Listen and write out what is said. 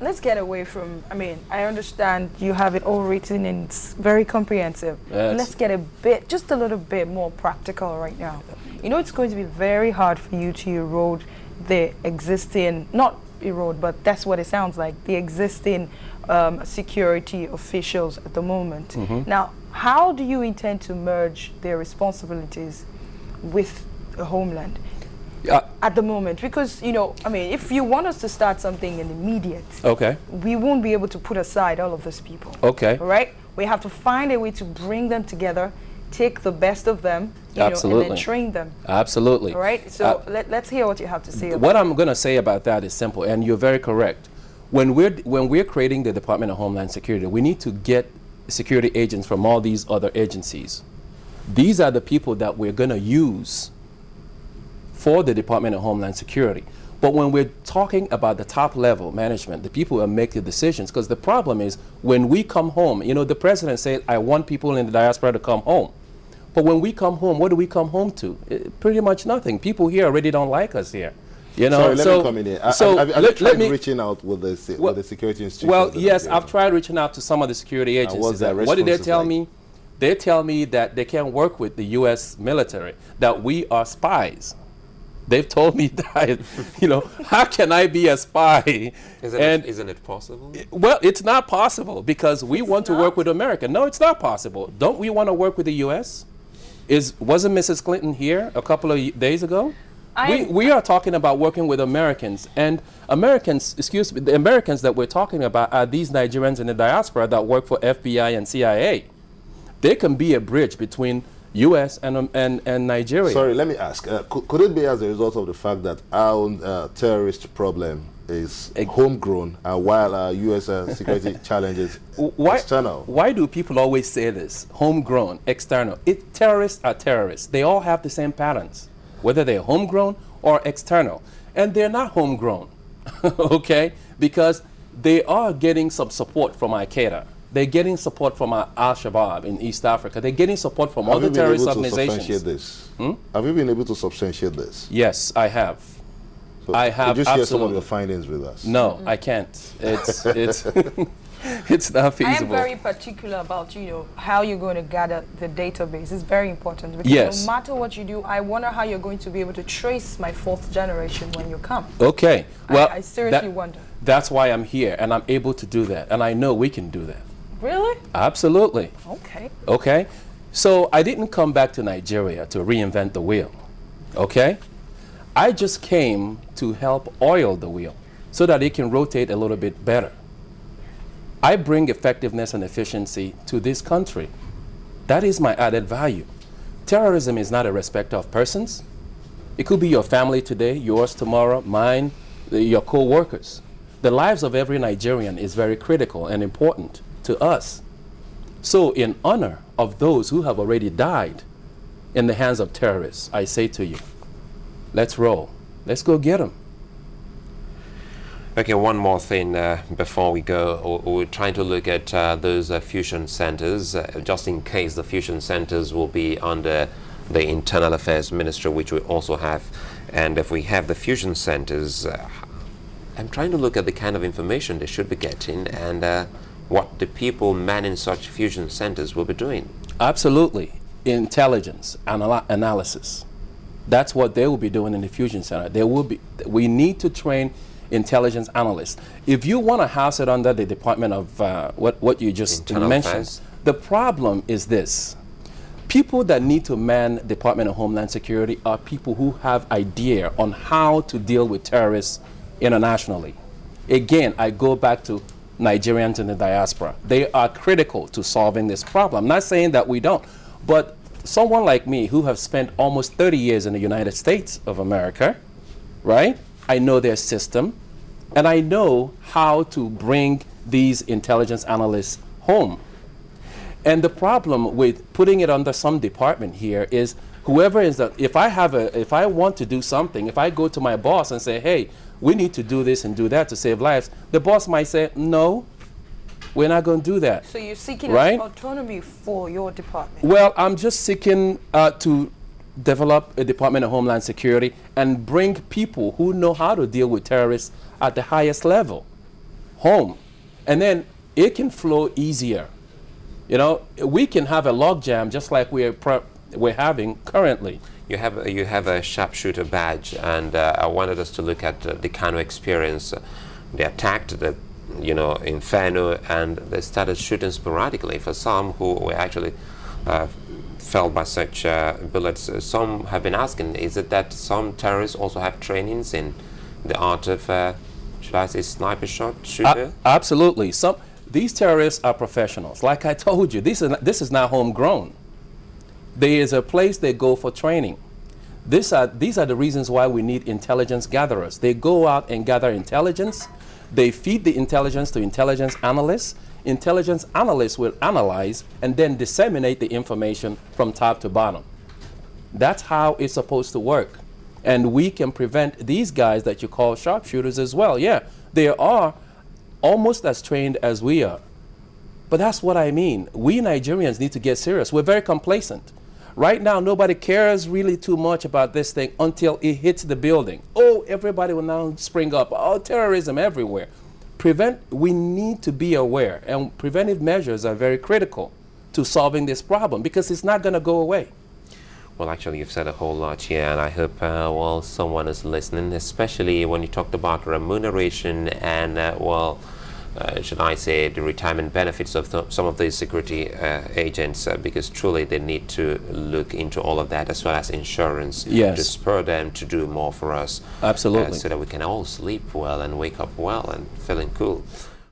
let's get away from, I mean, I understand you have it all written and it's very comprehensive. Yes. Let's get a bit, just a little bit more practical right now. You know, it's going to be very hard for you to erode the existing, not erode, but that's what it sounds like, the existing security officials at the moment. Now, how do you intend to merge their responsibilities with the homeland at the moment? Because, you know, I mean, if you want us to start something in immediate, we won't be able to put aside all of these people. All right? We have to find a way to bring them together, take the best of them, you know, and then train them. Absolutely. All right? So let's hear what you have to say about what I'm going to say about that is simple, and you're very correct. When we're creating the Department of Homeland Security, we need to get security agents from all these other agencies. These are the people that we're going to use for the Department of Homeland Security. But when we're talking about the top level management, the people who make the decisions, because the problem is when we come home, you know, the president said, I want people in the diaspora to come home. But when we come home, what do we come home to? Pretty much nothing. People here already don't like us here. You know, sorry, let me come in here. Have you tried reaching out with the security institutions? Well, yes, I've tried reaching out to some of the security agencies. What did they tell me? They tell me that they can't work with the U.S. military, that we are spies. They've told me that, you know, how can I be a spy? Isn't it possible? Well, it's not possible because we want to work with America. No, it's not possible. Don't we want to work with the U.S.? Wasn't Mrs. Clinton here a couple of days ago? We are talking about working with Americans, and Americans, excuse me, the Americans that we're talking about are these Nigerians in the diaspora that work for FBI and CIA. They can be a bridge between U.S. and Nigeria. Sorry, let me ask, could it be as a result of the fact that our terrorist problem is homegrown while our U.S. security challenges external? Why do people always say this? Homegrown, external. Terrorists are terrorists. They all have the same patterns, whether they're homegrown or external. And they're not homegrown, okay? Because they are getting some support from Al-Qaeda. They're getting support from Al-Shabaab in East Africa. They're getting support from other terrorist organizations. Have you been able to substantiate this? Yes, I have. So I have. Could you share some of your findings with us? No, I can't. It's it's not feasible. I am very particular about, you know, how you're going to gather the database. It's very important because no matter what you do, I wonder how you're going to be able to trace my fourth generation when you come. Okay. Well, I seriously wonder. That's why I'm here, and I'm able to do that, and I know we can do that. Really? Absolutely. Okay. Okay. So I didn't come back to Nigeria to reinvent the wheel. Okay. I just came to help oil the wheel so that it can rotate a little bit better. I bring effectiveness and efficiency to this country. That is my added value. Terrorism is not a respect of persons. It could be your family today, yours tomorrow, mine, your co-workers. The lives of every Nigerian is very critical and important to us. So in honor of those who have already died in the hands of terrorists, I say to you, let's roll. Let's go get them. Okay, one more thing before we go. We're trying to look at those fusion centers, just in case the fusion centers will be under the Internal Affairs Ministry, which we also have. And if we have the fusion centers, I'm trying to look at the kind of information they should be getting and what the people manning such fusion centers will be doing. Absolutely. Intelligence, analysis. That's what they will be doing in the fusion center. We need to train intelligence analysts. If you want to house it under the Department of what you just mentioned, the problem is this. People that need to man Department of Homeland Security are people who have idea on how to deal with terrorists internationally. Again, I go back to Nigerians in the diaspora. They are critical to solving this problem. I'm not saying that we don't, but someone like me who have spent almost 30 years in the United States of America, right? I know their system, and I know how to bring these intelligence analysts home. And the problem with putting it under some department here is whoever is that, if I want to do something, if I go to my boss and say, hey, we need to do this and do that to save lives, the boss might say, no, we're not going to do that. So you're seeking autonomy for your department? Well, I'm just seeking to develop a Department of Homeland Security and bring people who know how to deal with terrorists at the highest level home, and then it can flow easier. You know, we can have a logjam just like we're having currently. You have a sharpshooter badge, and I wanted us to look at the Kano experience. They attacked the, Inferno, and they started shooting sporadically. For some who were actually felled by such bullets, some have been asking, is it that some terrorists also have trainings in the art of, should I say, sniper shooter? Absolutely. These terrorists are professionals. Like I told you, this is not homegrown. There is a place they go for training. These are the reasons why we need intelligence gatherers. They go out and gather intelligence. They feed the intelligence to intelligence analysts. Intelligence analysts will analyze and then disseminate the information from top to bottom. That's how it's supposed to work. And we can prevent these guys that you call sharpshooters as well. Yeah, they are almost as trained as we are. But that's what I mean. We Nigerians need to get serious. We're very complacent. Right now, nobody cares really too much about this thing until it hits the building. Oh, everybody will now spring up. Oh, terrorism everywhere. We need to be aware, and preventive measures are very critical to solving this problem because it's not going to go away. Well, actually, you've said a whole lot here, and I hope, someone is listening, especially when you talked about remuneration and, should I say, the retirement benefits of some of these security agents, because truly they need to look into all of that, as well as insurance, to spur them to do more for us. Absolutely. So that we can all sleep well and wake up well and feeling cool.